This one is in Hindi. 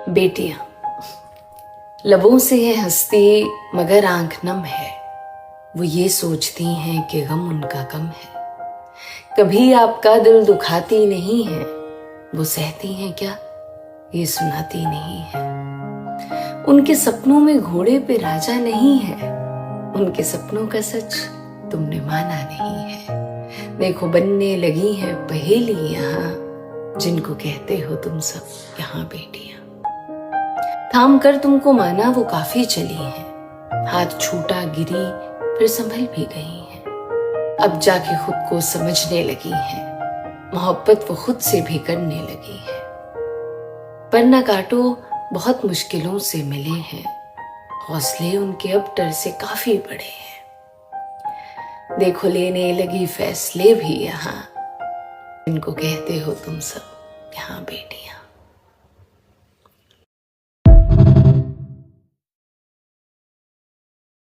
बेटियां लबों से है हंसती मगर आंख नम है। वो ये सोचती हैं कि गम उनका कम है। कभी आपका दिल दुखाती नहीं है। वो सहती हैं क्या ये सुनाती नहीं है। उनके सपनों में घोड़े पे राजा नहीं है। उनके सपनों का सच तुमने माना नहीं है। देखो बनने लगी है पहेली यहाँ, जिनको कहते हो तुम सब यहाँ बेटियां। थाम कर तुमको माना वो काफी चली है। हाथ छूटा गिरी फिर संभल भी गई है। अब जाके खुद को समझने लगी है। मोहब्बत वो खुद से भी करने लगी है। पर न काटो बहुत मुश्किलों से मिले हैं। हौसले उनके अब डर से काफी बड़े हैं। देखो लेने लगी फैसले भी यहाँ, इनको कहते हो तुम सब यहाँ बेटियां।